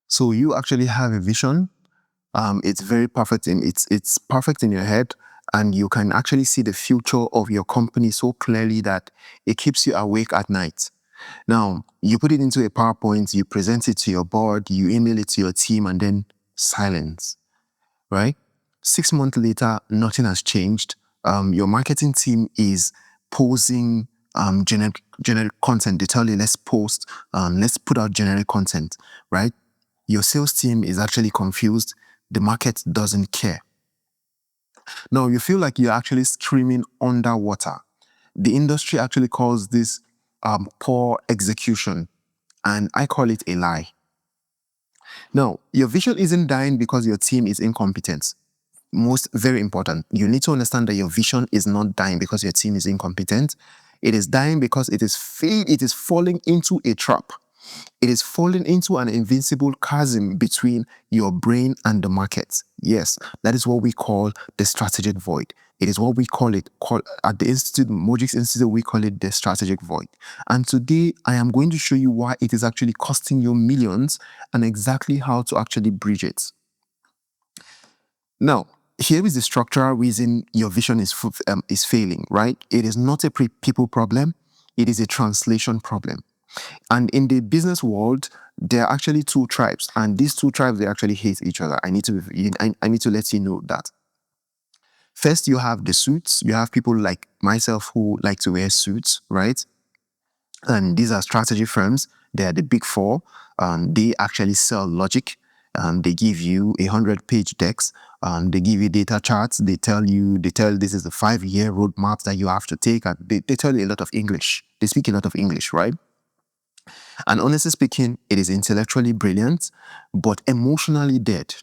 So you actually have a vision. It's very perfect it's perfect in your head, and you can actually see the future of your company so clearly that it keeps you awake at night. Now, you put it into a PowerPoint, you present it to your board, you email it to your team, and then silence, right? 6 months later, nothing has changed. Your marketing team is posing generic content. They tell you, let's post, let's put out generic content, right? Your sales team is actually confused. The market doesn't care. Now, you feel like you're actually screaming underwater. The industry actually calls this poor execution, and I call it a lie. Now, your vision isn't dying because your team is incompetent. Very important, you need to understand that your vision is not dying because your team is incompetent. It is dying because it is falling into a trap. It is falling into an invincible chasm between your brain and the market. Yes, that is what we call the strategic void. It is what we call at the Institute, Mohgix Institute, we call it the strategic void. And today I am going to show you why it is actually costing you millions and exactly how to actually bridge it. Now, here is the structural reason your vision is failing, right? It is not a people problem. It is a translation problem. And in the business world, there are actually two tribes, and these two tribes, they actually hate each other. I need to let you know that. First, you have the suits. You have people like myself who like to wear suits, right? And these are strategy firms. They are the big four. They actually sell logic. They give you 100-page decks. They give you data charts. They tell this is the 5-year roadmap that you have to take. And they tell you a lot of English. They speak a lot of English, right? And honestly speaking, it is intellectually brilliant, but emotionally dead.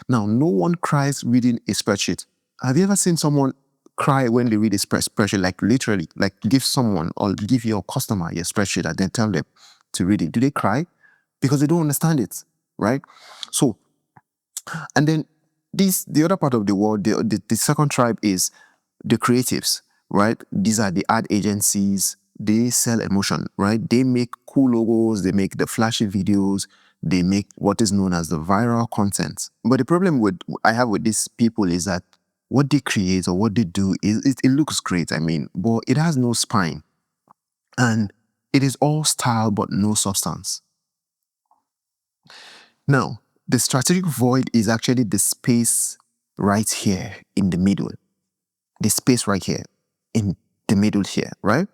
Now, no one cries reading a spreadsheet. Have you ever seen someone cry when they read a spreadsheet? Like literally, like give someone or give your customer your spreadsheet and then tell them to read it. Do they cry? Because they don't understand it, right? So, and then the other part of the world, the second tribe is the creatives, right? These are the ad agencies. They sell emotion, right? They make cool logos, they make the flashy videos, they make what is known as the viral content. But the problem I have with these people is that what they create or what they do, it looks great, but it has no spine. And it is all style but no substance. Now, the strategic void is actually the space right here in the middle. The space right here in the middle here, right,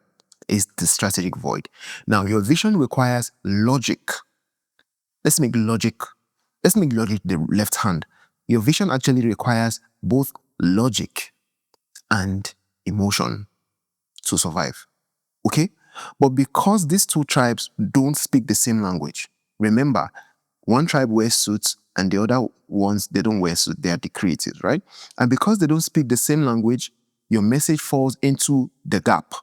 is the strategic void. Now, your vision requires logic. Let's make logic the left hand. Your vision actually requires both logic and emotion to survive. Okay? But because these two tribes don't speak the same language, remember, one tribe wears suits and the other ones, they don't wear suits. They are the creatives, right? And because they don't speak the same language, your message falls into the gap.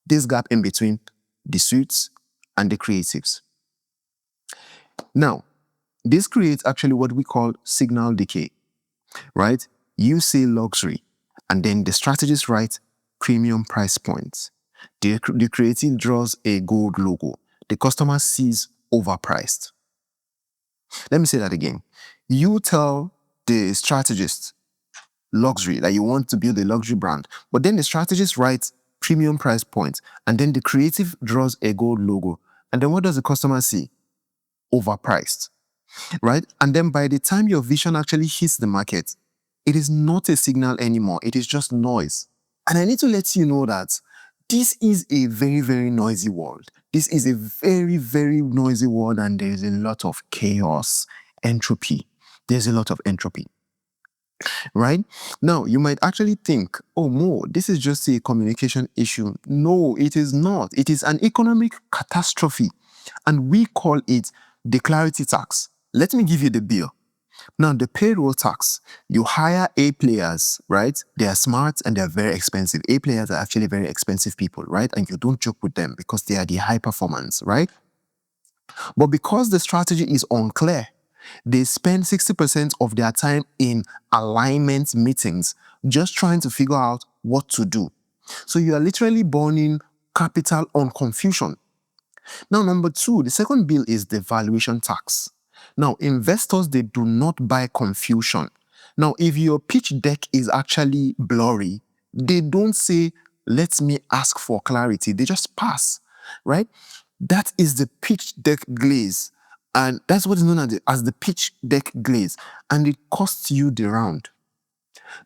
This gap in between the suits and the creatives. Now, this creates actually what we call signal decay, right? You say luxury, and then the strategist writes premium price points. The creative draws a gold logo. The customer sees overpriced. Let me say that again. You tell the strategist luxury, that you want to build a luxury brand, but then the strategist writes premium price points, and then the creative draws a gold logo. And then what does the customer see? Overpriced, right? And then by the time your vision actually hits the market, it is not a signal anymore. It is just noise. And I need to let you know that this is a very, very noisy world. This is a very, very noisy world, and there's a lot of chaos, entropy. There's a lot of entropy, right? Now, you might actually think, oh, Mo, this is just a communication issue. No, it is not. It is an economic catastrophe, and we call it the clarity tax. Let me give you the bill. Now, the payroll tax, you hire A players, right? They are smart and they're very expensive. A players are actually very expensive people, right? And you don't joke with them because they are the high performance, right? But because the strategy is unclear, they spend 60% of their time in alignment meetings, just trying to figure out what to do. So you are literally burning capital on confusion. Now, number two, the second bill is the valuation tax. Now, investors, they do not buy confusion. Now, if your pitch deck is actually blurry, they don't say, let me ask for clarity. They just pass, right? That is the pitch deck glaze. And that's what is known as the pitch deck glaze. And it costs you the round.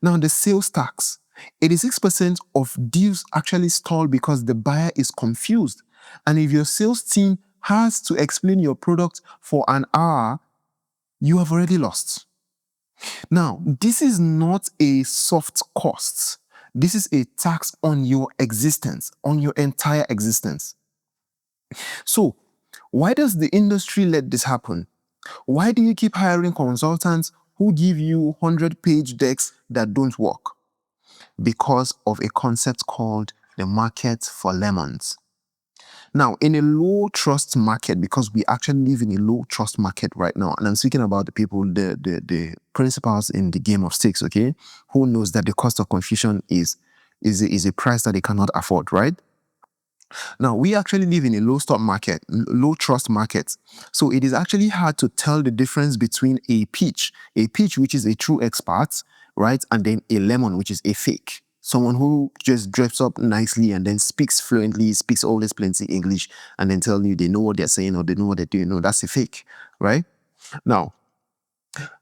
Now, the sales tax. 86% of deals actually stall because the buyer is confused. And if your sales team has to explain your product for an hour, you have already lost. Now, this is not a soft cost. This is a tax on your existence, on your entire existence. So, why does the industry let this happen? Why do you keep hiring consultants who give you 100-page decks that don't work? Because of a concept called the market for lemons. Now, in a low trust market, because we actually live in a low trust market right now, and I'm speaking about the people, the principals in the game of stakes, okay, who knows that the cost of confusion is a price that they cannot afford, right? Now, we actually live in a low stock market, low trust market. So it is actually hard to tell the difference between a peach, which is a true expert, right? And then a lemon, which is a fake. Someone who just dressed up nicely and then speaks fluently, speaks all this plenty English, and then tell you they know what they're saying or they know what they're doing. No, that's a fake, right? Now,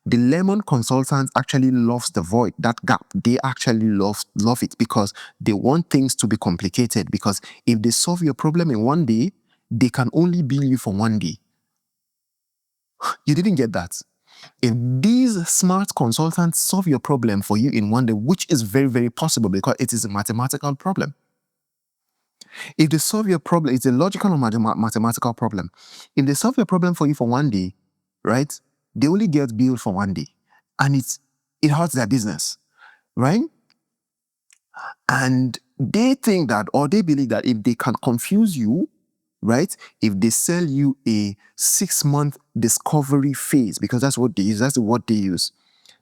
the lemon consultant actually loves the void, that gap. They actually love it because they want things to be complicated, because if they solve your problem in one day, they can only bill you for one day. You didn't get that. If these smart consultants solve your problem for you in one day, which is very, very possible because it is a mathematical problem. If they solve your problem, it's a logical or mathematical problem. If they solve your problem for you for one day, right, they only get billed for one day. And it hurts their business, right? And they think that, or they believe that if they can confuse you, right, if they sell you a 6-month discovery phase, because that's what they use, that's what they use,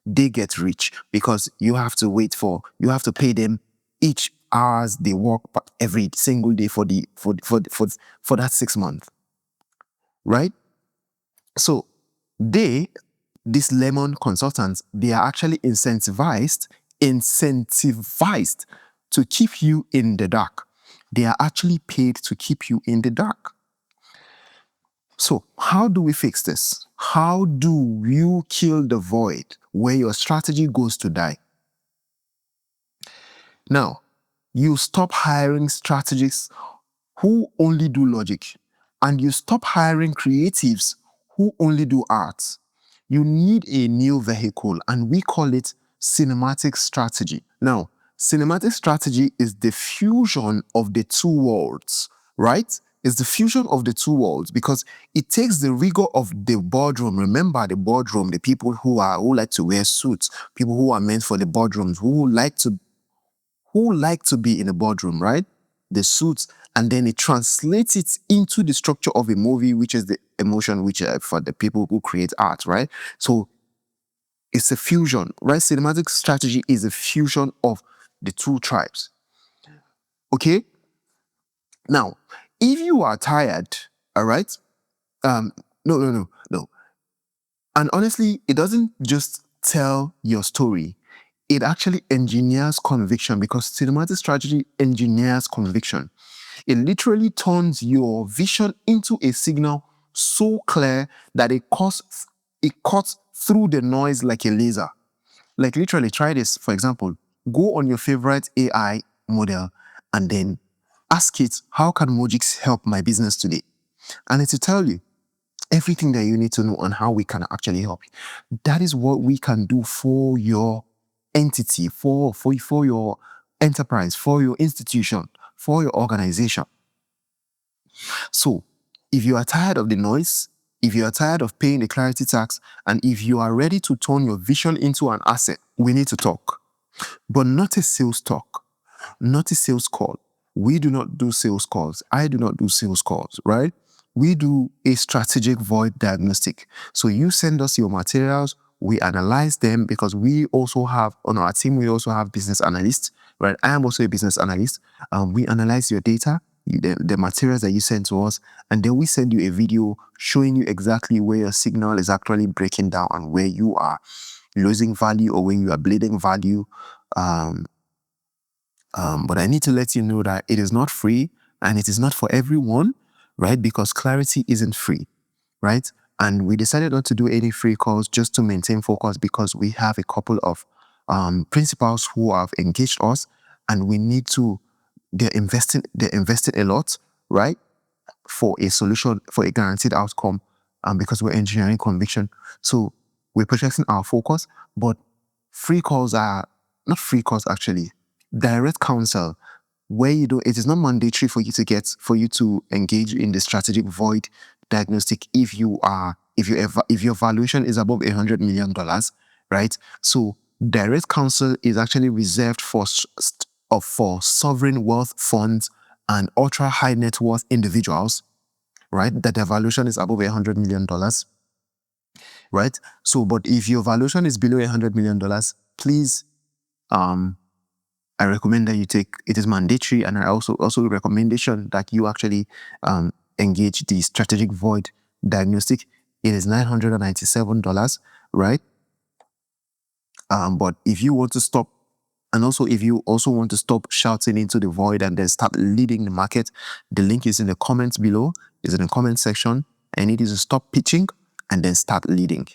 they get rich because you have to pay them each hours they work every single day for that 6 months, right? So these lemon consultants, they are actually incentivized to keep you in the dark. They are actually paid to keep you in the dark. So how do we fix this? How do you kill the void where your strategy goes to die? Now, you stop hiring strategists who only do logic, and you stop hiring creatives who only do art. You need a new vehicle, and we call it cinematic strategy. Now, cinematic strategy is the fusion of the two worlds, right? It's the fusion of the two worlds because it takes the rigor of the boardroom. Remember the boardroom, the people who like to wear suits, people who are meant for the boardrooms, who like to be in a boardroom, right? The suits, and then it translates it into the structure of a movie, which is the emotion, which for the people who create art, right? So it's a fusion, right? Cinematic strategy is a fusion of the two tribes. Okay? Now, if you are tired, all right? No. And honestly, it doesn't just tell your story. It actually engineers conviction, because cinematic strategy engineers conviction. It literally turns your vision into a signal so clear that it cuts through the noise like a laser. Like literally, try this. For example, go on your favorite AI model and then ask it, how can Mohgix help my business today? And it will tell you everything that you need to know on how we can actually help you. That is what we can do for your entity, for your enterprise, for your institution, for your organization. So if you are tired of the noise, if you are tired of paying the clarity tax, and if you are ready to turn your vision into an asset, we need to talk. But not a sales talk, not a sales call. We do not do sales calls. I do not do sales calls, right? We do a strategic void diagnostic. So you send us your materials, we analyze them, because we also have, on our team, we also have business analysts, right? I am also a business analyst. We analyze your data. the materials that you send to us, and then we send you a video showing you exactly where your signal is actually breaking down and where you are losing value or when you are bleeding value. But I need to let you know that it is not free and it is not for everyone, right? Because clarity isn't free, right? And we decided not to do any free calls just to maintain focus because we have a couple of principals who have engaged us, and we need to. They're investing a lot, right? For a solution, for a guaranteed outcome, because we're engineering conviction. So we're projecting our focus, but free calls are not free calls actually. Direct counsel, where you don't, it is not mandatory for you to engage in the strategic void diagnostic if your valuation is above $100 million, right? So direct counsel is actually reserved for sovereign wealth funds and ultra high net worth individuals, right? That their valuation is above $100 million, right? So, but if your valuation is below $100 million, please, I recommend that you take. It is mandatory, and I also recommendation that you actually engage the strategic void diagnostic. It is $997, right? But if you want to stop, and also if you also want to stop shouting into the void and then start leading the market, the link is in the comments below. Is in the comment section. I need you to stop pitching and then start leading.